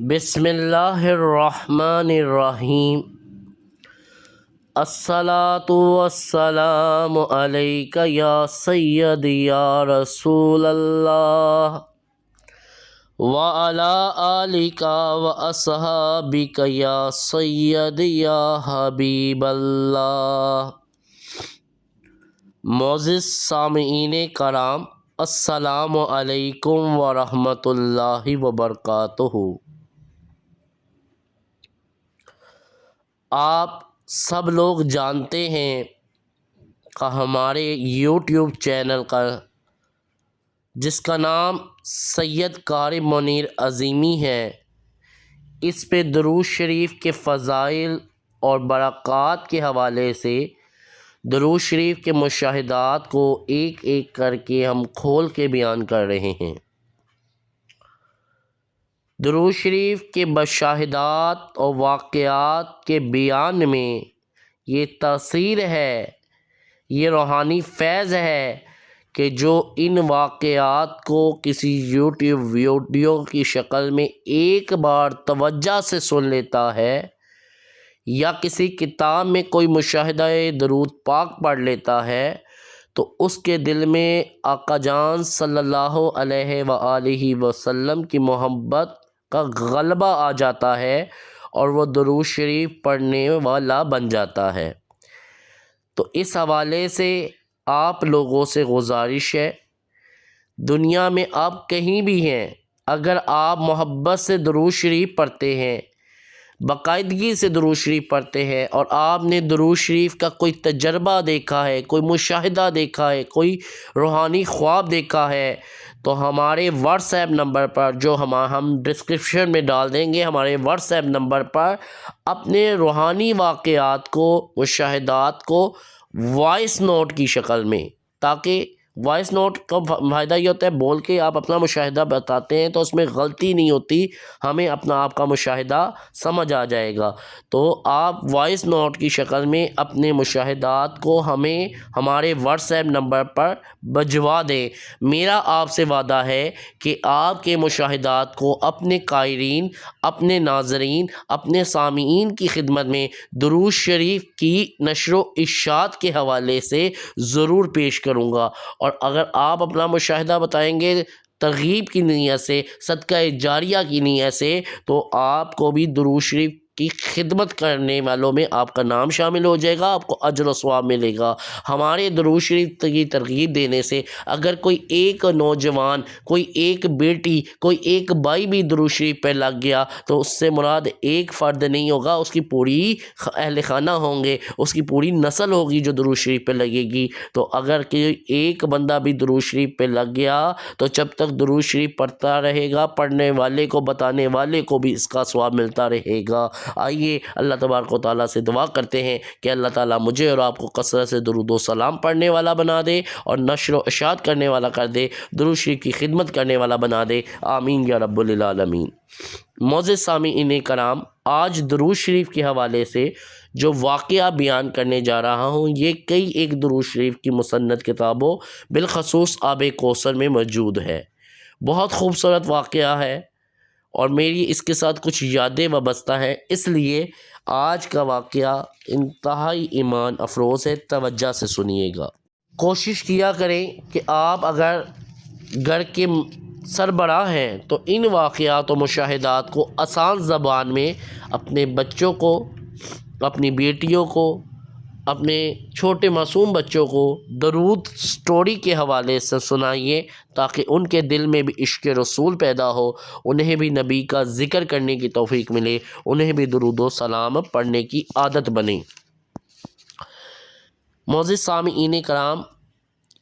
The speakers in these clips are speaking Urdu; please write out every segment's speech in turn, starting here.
بسم اللہ الرحمن الرحیم۔ الصلاۃ والسلام علیک یا سیدی یا رسول اللہ وعلی آلک واصحابک یا سیدی یا حبیب اللہ۔ معزز سامعین کرام، السلام علیکم ورحمۃ اللہ وبرکاتہ۔ آپ سب لوگ جانتے ہیں کہ ہمارے یوٹیوب چینل کا جس کا نام سید قاری منیر عظیمی ہے، اس پہ درود شریف کے فضائل اور برکات کے حوالے سے درود شریف کے مشاہدات کو ایک ایک کر کے ہم کھول کے بیان کر رہے ہیں۔ درود شریف کے مشاہدات اور واقعات کے بیان میں یہ تاثیر ہے، یہ روحانی فیض ہے کہ جو ان واقعات کو کسی یوٹیوب ویڈیو کی شکل میں ایک بار توجہ سے سن لیتا ہے یا کسی کتاب میں کوئی مشاہدہ درود پاک پڑھ لیتا ہے تو اس کے دل میں آقا جان صلی اللہ علیہ وآلہ وسلم کی محبت کا غلبہ آ جاتا ہے اور وہ درود شریف پڑھنے والا بن جاتا ہے۔ تو اس حوالے سے آپ لوگوں سے گزارش ہے، دنیا میں آپ کہیں بھی ہیں، اگر آپ محبت سے درود شریف پڑھتے ہیں، باقاعدگی سے درود شریف پڑھتے ہیں اور آپ نے درود شریف کا کوئی تجربہ دیکھا ہے، کوئی مشاہدہ دیکھا ہے، کوئی روحانی خواب دیکھا ہے، تو ہمارے واٹس ایپ نمبر پر جو ہم ڈسکرپشن میں ڈال دیں گے، ہمارے واٹس ایپ نمبر پر اپنے روحانی واقعات کو، مشاہدات کو وائس نوٹ کی شکل میں، تاکہ وائس نوٹ کا فائدہ یہ ہوتا ہے بول کے آپ اپنا مشاہدہ بتاتے ہیں تو اس میں غلطی نہیں ہوتی، ہمیں اپنا آپ کا مشاہدہ سمجھ آ جائے گا۔ تو آپ وائس نوٹ کی شکل میں اپنے مشاہدات کو ہمیں ہمارے واٹس ایپ نمبر پر بھجوا دیں۔ میرا آپ سے وعدہ ہے کہ آپ کے مشاہدات کو اپنے قائرین، اپنے ناظرین، اپنے سامعین کی خدمت میں درود شریف کی نشر و اشاعت کے حوالے سے ضرور پیش کروں گا، اور اگر آپ اپنا مشاہدہ بتائیں گے ترغیب کی نیت سے، صدقہ جاریہ کی نیت سے، تو آپ کو بھی درود شریف کی خدمت کرنے والوں میں آپ کا نام شامل ہو جائے گا، آپ کو اجر و ثواب ملے گا۔ ہمارے درود شریف کی ترغیب دینے سے اگر کوئی ایک نوجوان، کوئی ایک بیٹی، کوئی ایک بھائی بھی درود شریف پہ لگ گیا تو اس سے مراد ایک فرد نہیں ہوگا، اس کی پوری اہل خانہ ہوں گے، اس کی پوری نسل ہوگی جو درود شریف پہ لگے گی۔ تو اگر ایک بندہ بھی درود شریف پہ لگ گیا تو جب تک درود شریف پڑھتا رہے گا، پڑھنے والے کو، بتانے والے کو بھی اس کا ثواب ملتا رہے گا۔ آئیے اللہ تبارک و تعالیٰ سے دعا کرتے ہیں کہ اللہ تعالیٰ مجھے اور آپ کو کثرت سے درود و سلام پڑھنے والا بنا دے اور نشر و اشاعت کرنے والا کر دے، درود شریف کی خدمت کرنے والا بنا دے، آمین یا رب العالمین۔ معزز سامعین کرام، آج درود شریف کے حوالے سے جو واقعہ بیان کرنے جا رہا ہوں، یہ کئی ایک درود شریف کی مسند کتابوں بالخصوص آب کوثر میں موجود ہے۔ بہت خوبصورت واقعہ ہے اور میری اس کے ساتھ کچھ یادیں وابستہ ہیں، اس لیے آج کا واقعہ انتہائی ایمان افروز ہے، توجہ سے سنیے گا۔ کوشش کیا کریں کہ آپ اگر گھر کے سربراہ ہیں تو ان واقعات و مشاہدات کو آسان زبان میں اپنے بچوں کو، اپنی بیٹیوں کو، اپنے چھوٹے معصوم بچوں کو درود سٹوری کے حوالے سے سنائیے، تاکہ ان کے دل میں بھی عشق رسول پیدا ہو، انہیں بھی نبی کا ذکر کرنے کی توفیق ملے، انہیں بھی درود و سلام پڑھنے کی عادت بنے۔ معزز سامعین کرام،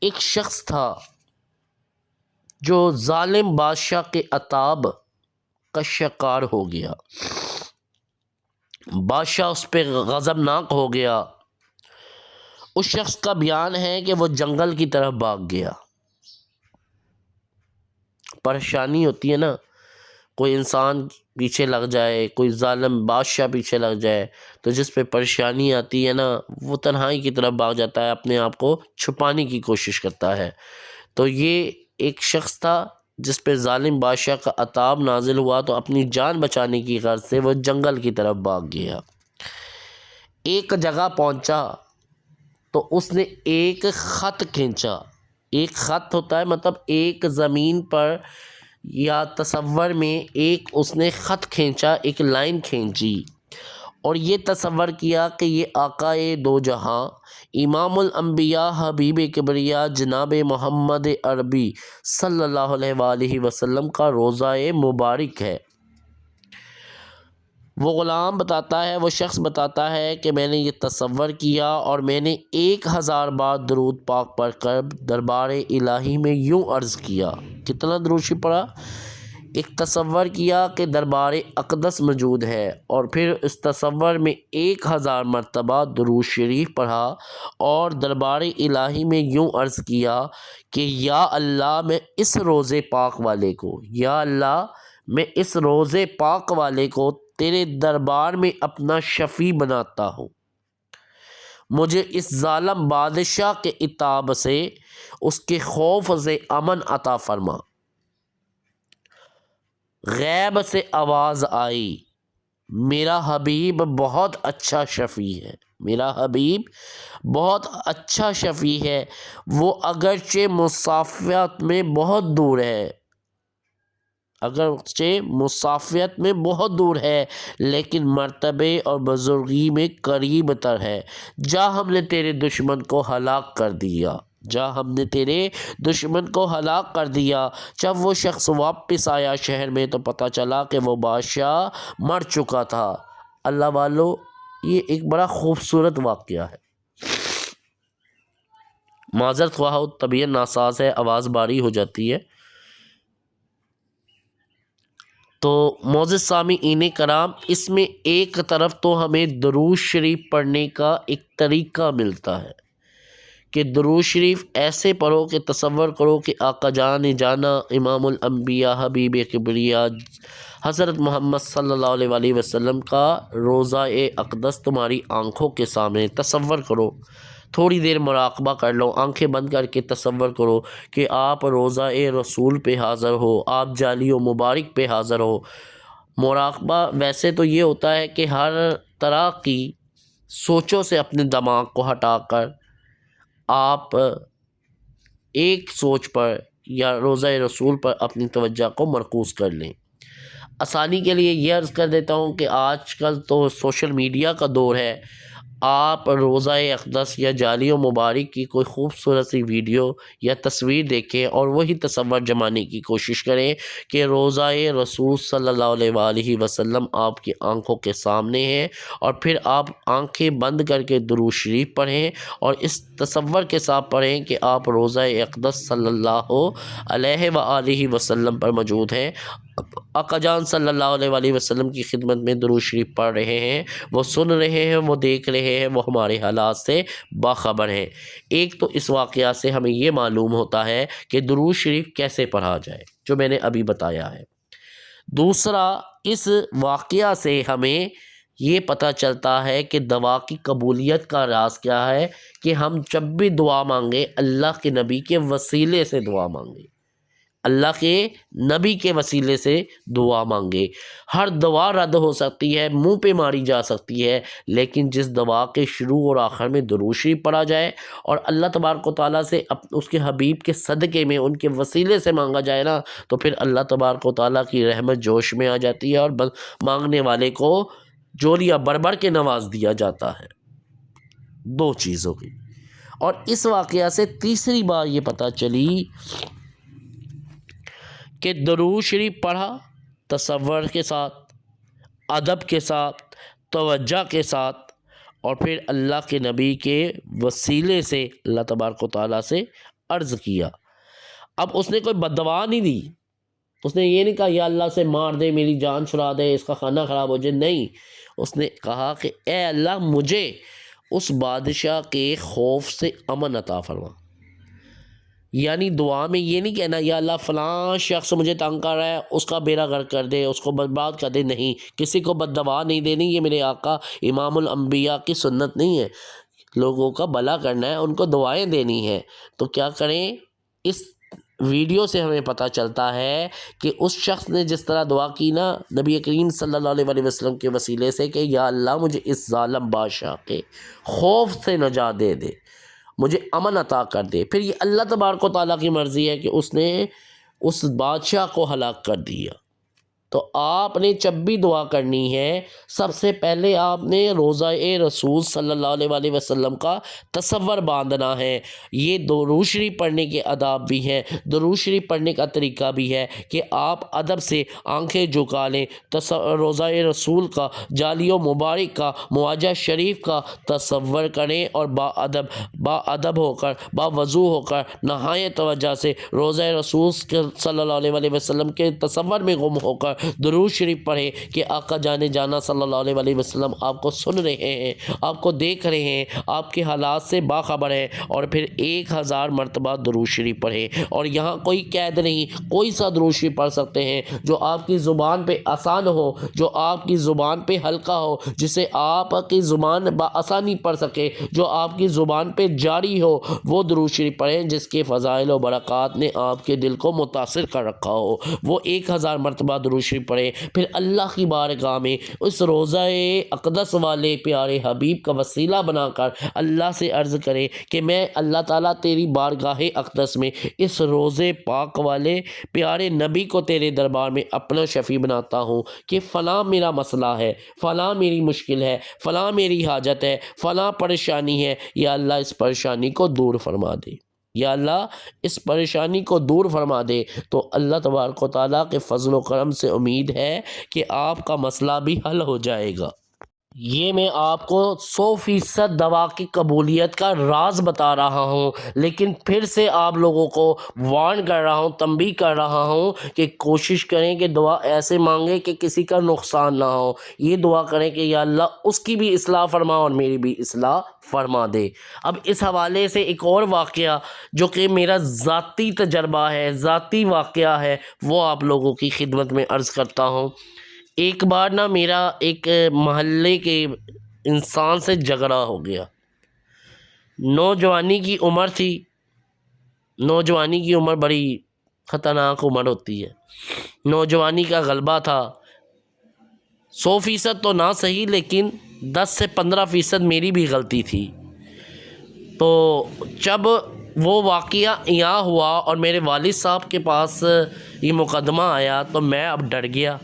ایک شخص تھا جو ظالم بادشاہ کے عتاب کا شکار ہو گیا۔ بادشاہ اس پہ غضبناک ہو گیا۔ اس شخص کا بیان ہے کہ وہ جنگل کی طرف بھاگ گیا۔ پریشانی ہوتی ہے نا، کوئی انسان پیچھے لگ جائے، کوئی ظالم بادشاہ پیچھے لگ جائے تو جس پہ پریشانی آتی ہے نا، وہ تنہائی کی طرف بھاگ جاتا ہے، اپنے آپ کو چھپانے کی کوشش کرتا ہے۔ تو یہ ایک شخص تھا جس پہ ظالم بادشاہ کا عذاب نازل ہوا تو اپنی جان بچانے کی غرض سے وہ جنگل کی طرف بھاگ گیا۔ ایک جگہ پہنچا تو اس نے ایک خط کھینچا۔ ایک خط ہوتا ہے مطلب ایک زمین پر یا تصور میں ایک اس نے خط کھینچا، ایک لائن کھینچی اور یہ تصور کیا کہ یہ آقائے دو جہاں امام الانبیاء حبیب کبریا جناب محمد عربی صلی اللہ علیہ وآلہ وسلم کا روضہ مبارک ہے۔ وہ غلام بتاتا ہے، وہ شخص بتاتا ہے کہ میں نے یہ تصور کیا اور میں نے 1000 بار درود پاک پڑھ کر دربار الہی میں یوں عرض کیا۔ کتنا درود شریف پڑھا؟ ایک تصور کیا کہ دربار اقدس موجود ہے اور پھر اس تصور میں 1000 مرتبہ درود شریف پڑھا اور دربار الہی میں یوں عرض کیا کہ یا اللہ میں اس روضے پاک والے کو، یا اللہ میں اس روضے پاک والے کو تیرے دربار میں اپنا شفیع بناتا ہوں، مجھے اس ظالم بادشاہ کے عتاب سے، اس کے خوف سے امن عطا فرما۔ غیب سے آواز آئی، میرا حبیب بہت اچھا شفیع ہے، میرا حبیب بہت اچھا شفیع ہے، وہ اگرچہ مسافت میں بہت دور ہے، اگرچہ مسافت میں بہت دور ہے لیکن مرتبے اور بزرگی میں قریب تر ہے۔ جا ہم نے تیرے دشمن کو ہلاک کر دیا، جا ہم نے تیرے دشمن کو ہلاک کر دیا۔ جب وہ شخص واپس آیا شہر میں تو پتہ چلا کہ وہ بادشاہ مر چکا تھا۔ اللہ والو، یہ ایک بڑا خوبصورت واقعہ ہے۔ معذرت خواہ، طبیعت ناساز ہے، آواز باری ہو جاتی ہے۔ تو معزز سامعین کرام، اس میں ایک طرف تو ہمیں درود شریف پڑھنے کا ایک طریقہ ملتا ہے کہ درود شریف ایسے پڑھو کہ تصور کرو کہ آقا جان جانا امام الانبیاء حبیب کبریا حضرت محمد صلی اللہ علیہ وآلہ وسلم کا روضہ اقدس تمہاری آنکھوں کے سامنے، تصور کرو، تھوڑی دیر مراقبہ کر لو، آنکھیں بند کر کے تصور کرو کہ آپ روضہ رسول پہ حاضر ہو، آپ جالی و مبارک پہ حاضر ہو۔ مراقبہ ویسے تو یہ ہوتا ہے کہ ہر طرح کی سوچوں سے اپنے دماغ کو ہٹا کر آپ ایک سوچ پر یا روضہ رسول پر اپنی توجہ کو مرکوز کر لیں۔ آسانی کے لیے یہ عرض کر دیتا ہوں کہ آج کل تو سوشل میڈیا کا دور ہے، آپ روضہ اقدس یا جالی و مبارک کی کوئی خوبصورت سی ویڈیو یا تصویر دیکھیں اور وہی تصور جمانے کی کوشش کریں کہ روضہ رسول صلی اللہ علیہ وآلہ وسلم آپ کی آنکھوں کے سامنے ہے، اور پھر آپ آنکھیں بند کر کے درود شریف پڑھیں اور اس تصور کے ساتھ پڑھیں کہ آپ روضہ اقدس صلی اللہ علیہ وآلہ وسلم پر موجود ہیں، آقا جان صلی اللہ علیہ وآلہ وسلم کی خدمت میں درود شریف پڑھ رہے ہیں، وہ سن رہے ہیں، وہ دیکھ رہے ہیں، وہ ہمارے حالات سے باخبر ہیں۔ ایک تو اس واقعہ سے ہمیں یہ معلوم ہوتا ہے کہ درود شریف کیسے پڑھا جائے، جو میں نے ابھی بتایا ہے۔ دوسرا، اس واقعہ سے ہمیں یہ پتہ چلتا ہے کہ دعا کی قبولیت کا راز کیا ہے، کہ ہم جب بھی دعا مانگیں اللہ کے نبی کے وسیلے سے دعا مانگیں، اللہ کے نبی کے وسیلے سے دعا مانگے۔ ہر دعا رد ہو سکتی ہے، منہ پہ ماری جا سکتی ہے، لیکن جس دعا کے شروع اور آخر میں درود شریف پڑھا جائے اور اللہ تبارک و تعالیٰ سے اس کے حبیب کے صدقے میں ان کے وسیلے سے مانگا جائے نا، تو پھر اللہ تبارک و تعالیٰ کی رحمت جوش میں آ جاتی ہے اور مانگنے والے کو جولیاں بھر بھر کے نواز دیا جاتا ہے۔ دو چیزوں کی۔ اور اس واقعہ سے تیسری بات یہ پتہ چلی کہ درود شریف پڑھا تصور کے ساتھ، ادب کے ساتھ، توجہ کے ساتھ، اور پھر اللہ کے نبی کے وسیلے سے اللہ تبارک و تعالیٰ سے عرض کیا۔ اب اس نے کوئی بد دعا نہیں دی، اس نے یہ نہیں کہا یا اللہ سے مار دے، میری جان چھڑا دے، اس کا کھانا خراب ہو جائے، نہیں، اس نے کہا کہ اے اللہ مجھے اس بادشاہ کے خوف سے امن عطا فرما۔ یعنی دعا میں یہ نہیں کہنا یا اللہ فلاں شخص مجھے تنگ کر رہا ہے، اس کا بیڑا غرق کر دے، اس کو برباد کر دے، نہیں، کسی کو بد دعا نہیں دینی، یہ میرے آقا امام الانبیاء کی سنت نہیں ہے۔ لوگوں کا بھلا کرنا ہے، ان کو دعائیں دینی ہیں، تو کیا کریں، اس ویڈیو سے ہمیں پتہ چلتا ہے کہ اس شخص نے جس طرح دعا کی نا نبی کریم صلی اللہ علیہ وسلم کے وسیلے سے کہ یا اللہ مجھے اس ظالم بادشاہ کے خوف سے نجات دے دے، مجھے امن عطا کر دے، پھر یہ اللہ تبارک و تعالیٰ کی مرضی ہے کہ اس نے اس بادشاہ کو ہلاک کر دیا۔ تو آپ نے جب بھی دعا کرنی ہے سب سے پہلے آپ نے روضہ رسول صلی اللہ علیہ وسلم کا تصور باندھنا ہے۔ یہ درود شریف پڑھنے کے آداب بھی ہیں، درود شریف پڑھنے کا طریقہ بھی ہے کہ آپ ادب سے آنکھیں جھکا لیں، روضہ رسول کا جالی و مبارک کا معاجہ شریف کا تصور کریں اور با ادب ہو کر باوضو ہو کر نہایت توجہ سے روضہ رسول صلی اللہ علیہ وسلم کے تصور میں گم ہو کر درود شریف پڑھیں کہ آقا جانے جانا صلی اللہ علیہ وسلم آپ کو سن رہے ہیں، آپ کو دیکھ رہے ہیں، آپ کے حالات سے باخبر ہیں، اور پھر 1000 مرتبہ درود شریف پڑھیں۔ اور یہاں کوئی قید نہیں، کوئی سا درود شریف پڑھ سکتے ہیں جو آپ کی زبان پہ آسان ہو، جو آپ کی زبان پہ ہلکا ہو، جسے آپ کی زبان بآسانی پڑھ سکے، جو آپ کی زبان پہ جاری ہو، وہ درود شریف پڑھیں جس کے فضائل و برکات نے آپ کے دل کو متاثر کر رکھا ہو۔ وہ 1000 مرتبہ درود شریف پڑھیں، پھر اللہ کی بارگاہ میں اس روضہ اقدس والے پیارے حبیب کا وسیلہ بنا کر اللہ سے عرض کریں کہ میں اللہ تعالیٰ تیری بارگاہ اقدس میں اس روضے پاک والے پیارے نبی کو تیرے دربار میں اپنا شفیع بناتا ہوں کہ فلاں میرا مسئلہ ہے، فلاں میری مشکل ہے، فلاں میری حاجت ہے، فلاں پریشانی ہے، یا اللہ اس پریشانی کو دور فرما دے، یا اللہ اس پریشانی کو دور فرما دے۔ تو اللہ تبارک و تعالیٰ کے فضل و کرم سے امید ہے کہ آپ کا مسئلہ بھی حل ہو جائے گا۔ یہ میں آپ کو 100% دوا کی قبولیت کا راز بتا رہا ہوں، لیکن پھر سے آپ لوگوں کو وارن کر رہا ہوں، تنبیہ کر رہا ہوں کہ کوشش کریں کہ دعا ایسے مانگیں کہ کسی کا نقصان نہ ہو۔ یہ دعا کریں کہ یا اللہ اس کی بھی اصلاح فرما اور میری بھی اصلاح فرما دے۔ اب اس حوالے سے ایک اور واقعہ جو کہ میرا ذاتی تجربہ ہے، ذاتی واقعہ ہے، وہ آپ لوگوں کی خدمت میں عرض کرتا ہوں۔ ایک بار نا میرا ایک محلے کے انسان سے جھگڑا ہو گیا۔ نوجوانی کی عمر تھی، نوجوانی کی عمر بڑی خطرناک عمر ہوتی ہے، نوجوانی کا غلبہ تھا۔ 100% تو نہ صحیح، لیکن 10 سے 15% میری بھی غلطی تھی۔ تو جب وہ واقعہ یہاں ہوا اور میرے والد صاحب کے پاس یہ مقدمہ آیا تو میں اب ڈر گیا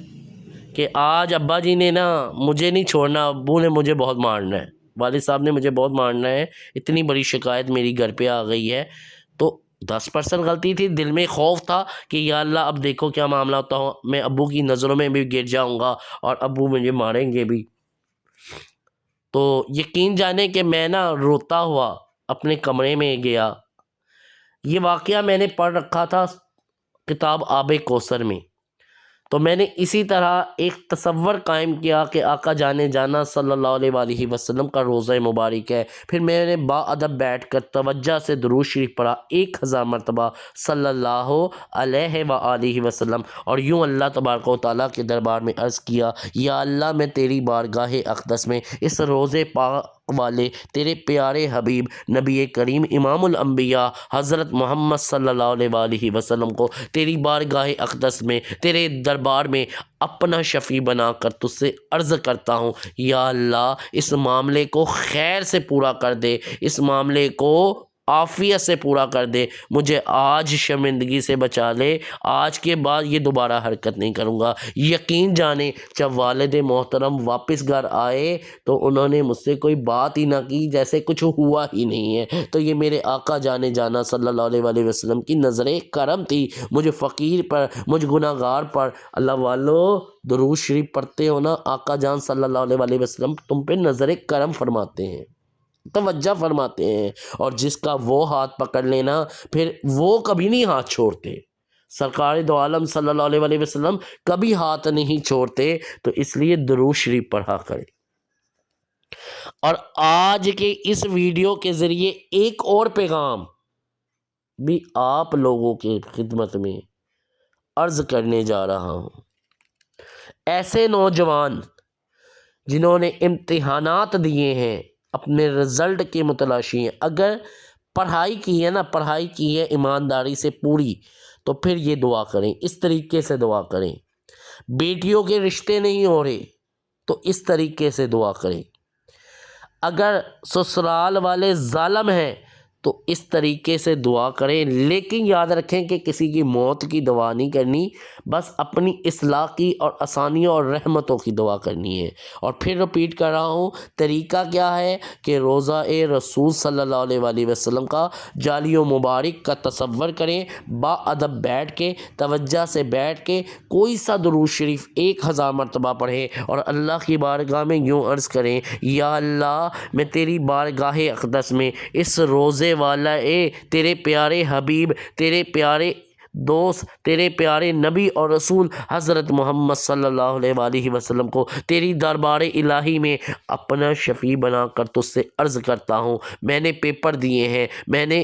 کہ آج ابا جی نے نا مجھے نہیں چھوڑنا، ابو نے مجھے بہت مارنا ہے، والد صاحب نے مجھے بہت مارنا ہے، اتنی بڑی شکایت میری گھر پہ آ گئی ہے۔ تو 10% غلطی تھی، دل میں خوف تھا کہ یا اللہ اب دیکھو کیا معاملہ ہوتا ہو، میں ابو کی نظروں میں بھی گر جاؤں گا اور ابو مجھے ماریں گے بھی۔ تو یقین جانے کہ میں نا روتا ہوا اپنے کمرے میں گیا۔ یہ واقعہ میں نے پڑھ رکھا تھا کتاب آب کوثر میں، تو میں نے اسی طرح ایک تصور قائم کیا کہ آقا جانے جانا صلی اللہ علیہ وسلم کا روضہ مبارک ہے۔ پھر میں نے با ادب بیٹھ کر توجہ سے درود شریف پڑھا 1000 مرتبہ صلی اللہ علیہ وآلہ وسلم، اور یوں اللہ تبارک و تعالیٰ کے دربار میں عرض کیا یا اللہ میں تیری بارگاہ اقدس میں اس روضے پاک والے تیرے پیارے حبیب نبی کریم امام الانبیاء حضرت محمد صلی اللہ علیہ وآلہ وسلم کو تیری بارگاہ اقدس میں تیرے دربار میں اپنا شفیع بنا کر تجھ سے عرض کرتا ہوں یا اللہ اس معاملے کو خیر سے پورا کر دے، اس معاملے کو عافیت سے پورا کر دے، مجھے آج شرمندگی سے بچا لے، آج کے بعد یہ دوبارہ حرکت نہیں کروں گا۔ یقین جانے جب والد محترم واپس گھر آئے تو انہوں نے مجھ سے کوئی بات ہی نہ کی، جیسے کچھ ہوا ہی نہیں ہے۔ تو یہ میرے آقا جانے جانا صلی اللہ علیہ وسلم کی نظر کرم تھی مجھے فقیر پر، مجھ گناہ گار پر۔ اللہ والو درود شریف پڑھتے ہو نا، آقا جان صلی اللہ علیہ وسلم تم پہ نظر کرم فرماتے ہیں، توجہ فرماتے ہیں، اور جس کا وہ ہاتھ پکڑ لینا پھر وہ کبھی نہیں ہاتھ چھوڑتے۔ سرکار دو عالم صلی اللہ علیہ وسلم کبھی ہاتھ نہیں چھوڑتے، تو اس لیے درود شریف پڑھا کریں۔ اور آج کے اس ویڈیو کے ذریعے ایک اور پیغام بھی آپ لوگوں کے خدمت میں عرض کرنے جا رہا ہوں۔ ایسے نوجوان جنہوں نے امتحانات دیے ہیں، اپنے رزلٹ کے متلاشی ہیں، اگر پڑھائی کی ہے نا، پڑھائی کی ہے ایمانداری سے پوری، تو پھر یہ دعا کریں، اس طریقے سے دعا کریں۔ بیٹیوں کے رشتے نہیں ہو رہے تو اس طریقے سے دعا کریں۔ اگر سسرال والے ظالم ہیں تو اس طریقے سے دعا کریں، لیکن یاد رکھیں کہ کسی کی موت کی دعا نہیں کرنی، بس اپنی اصلاح کی اور آسانیوں اور رحمتوں کی دعا کرنی ہے۔ اور پھر رپیٹ کر رہا ہوں، طریقہ کیا ہے کہ روضہ رسول صلی اللہ علیہ وآلہ وسلم کا جالی و مبارک کا تصور کریں، با ادب بیٹھ کے، توجہ سے بیٹھ کے کوئی سا درود شریف 1000 مرتبہ پڑھیں اور اللہ کی بارگاہ میں یوں عرض کریں، یا اللہ میں تیری بارگاہ اقدس میں اس روزے والا تیرے پیارے حبیب، تیرے پیارے دوست، تیرے پیارے نبی اور رسول حضرت محمد صلی اللہ علیہ وآلہ وسلم کو تیری دربار الہی میں اپنا شفیع بنا کر تجھ سے عرض کرتا ہوں۔ میں نے پیپر دیے ہیں، میں نے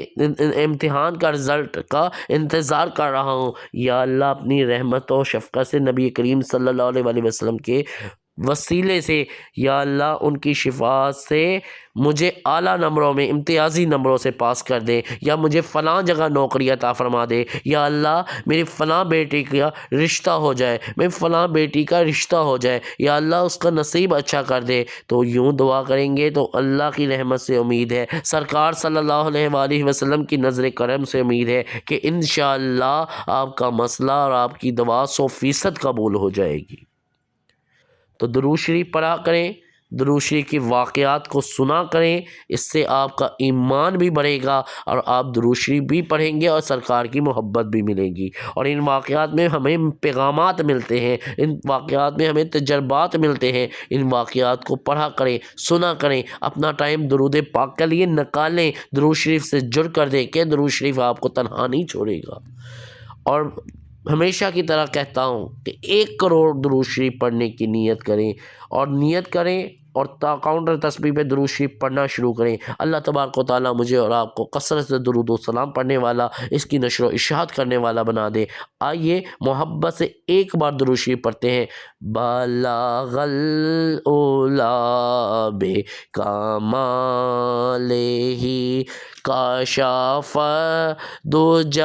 امتحان کا رزلٹ کا انتظار کر رہا ہوں، یا اللہ اپنی رحمت و شفقت سے نبی کریم صلی اللہ علیہ وآلہ وسلم کے وسیلے سے یا اللہ ان کی شفاعت سے مجھے اعلیٰ نمبروں میں، امتیازی نمبروں سے پاس کر دے، یا مجھے فلاں جگہ نوکری عطا فرما دے، یا اللہ میری فلاں بیٹی کا رشتہ ہو جائے، میری فلاں بیٹی کا رشتہ ہو جائے، یا اللہ اس کا نصیب اچھا کر دے۔ تو یوں دعا کریں گے تو اللہ کی رحمت سے امید ہے، سرکار صلی اللہ علیہ وآلہ وسلم کی نظر کرم سے امید ہے کہ انشاءاللہ آپ کا مسئلہ اور آپ کی دعا 100% قبول ہو جائے گی۔ تو درود شریف پڑھا کریں، درود شریف کی واقعات کو سنا کریں، اس سے آپ کا ایمان بھی بڑھے گا اور آپ درود شریف بھی پڑھیں گے اور سرکار کی محبت بھی ملے گی۔ اور ان واقعات میں ہمیں پیغامات ملتے ہیں، ان واقعات میں ہمیں تجربات ملتے ہیں، ان واقعات کو پڑھا کریں، سنا کریں، اپنا ٹائم درود پاک کے لیے نکالیں، درود شریف سے جڑ کر دیکھیں، درود شریف آپ کو تنہا نہیں چھوڑے گا۔ اور ہمیشہ کی طرح کہتا ہوں کہ 1 کروڑ درود شریف پڑھنے کی نیت کریں، اور نیت کریں اور کاؤنٹر تسبیح پہ درود شریف پڑھنا شروع کریں۔ اللہ تبارک و تعالیٰ مجھے اور آپ کو کثرت سے درود و سلام پڑھنے والا، اس کی نشر و اشاعت کرنے والا بنا دے۔ آئیے محبت سے ایک بار درود شریف پڑھتے ہیں۔ بلغ العلا بکمالہ کشف الدجی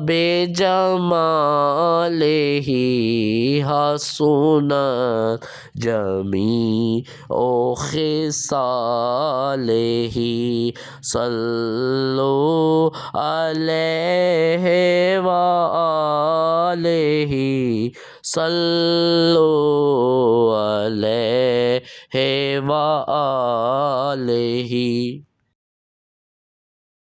بجمالہ حسنت جمیع خصالہ صلوا علیہ وآلہ صلوا علیہ وآلہ۔